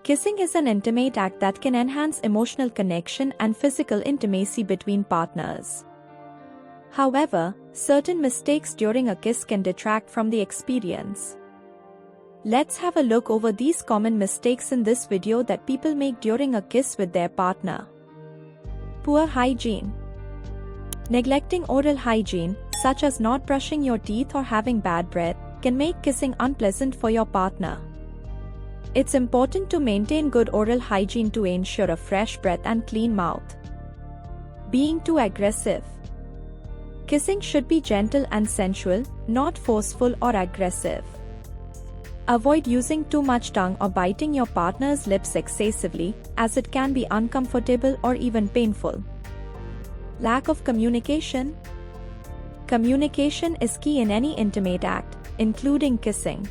Kissing is an intimate act that can enhance emotional connection and physical intimacy between partners. However, certain mistakes during a kiss can detract from the experience. Let's have a look over these common mistakes in this video that people make during a kiss with their partner. Poor hygiene. Neglecting oral hygiene, such as not brushing your teeth or having bad breath, can make kissing unpleasant for your partner. It's important to maintain good oral hygiene to ensure a fresh breath and clean mouth. Being too aggressive. Kissing should be gentle and sensual, not forceful or aggressive. Avoid using too much tongue or biting your partner's lips excessively, as it can be uncomfortable or even painful. Lack of communication. Communication is key in any intimate act, including kissing.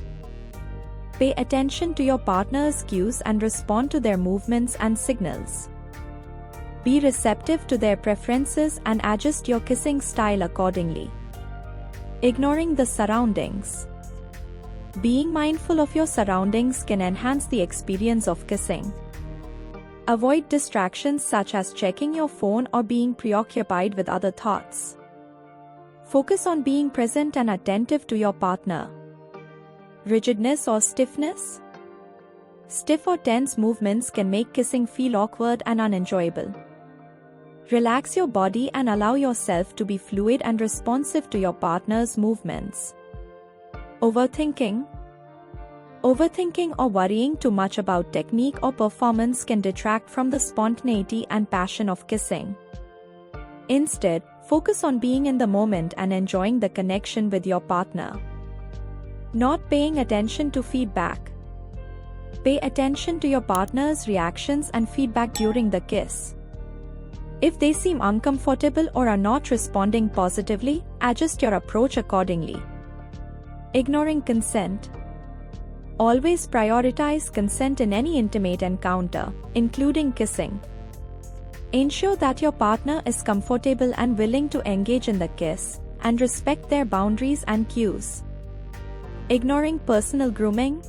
Pay attention to your partner's cues and respond to their movements and signals. Be receptive to their preferences and adjust your kissing style accordingly. Ignoring the surroundings. Being mindful of your surroundings can enhance the experience of kissing. Avoid distractions such as checking your phone or being preoccupied with other thoughts. Focus on being present and attentive to your partner. Rigidness or stiffness. Stiff or tense movements can make kissing feel awkward and unenjoyable. Relax your body and allow yourself to be fluid and responsive to your partner's movements. Overthinking. Overthinking or worrying too much about technique or performance can detract from the spontaneity and passion of kissing. Instead, focus on being in the moment and enjoying the connection with your partner. Not paying attention to feedback. Pay attention to your partner's reactions and feedback during the kiss. If they seem uncomfortable or are not responding positively, adjust your approach accordingly. Ignoring consent. Always prioritize consent in any intimate encounter, including kissing. Ensure that your partner is comfortable and willing to engage in the kiss, and respect their boundaries and cues. Ignoring personal grooming.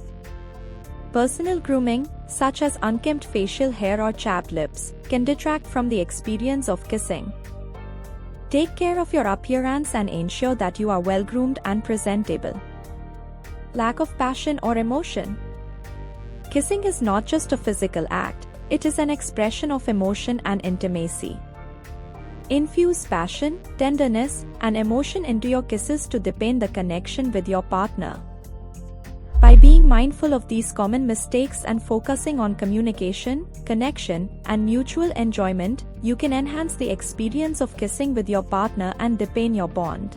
Personal grooming, such as unkempt facial hair or chapped lips, can detract from the experience of kissing. Take care of your appearance and ensure that you are well-groomed and presentable. Lack of passion or emotion. Kissing is not just a physical act, it is an expression of emotion and intimacy. Infuse passion, tenderness, and emotion into your kisses to deepen the connection with your partner. By being mindful of these common mistakes and focusing on communication, connection, and mutual enjoyment, you can enhance the experience of kissing with your partner and deepen your bond.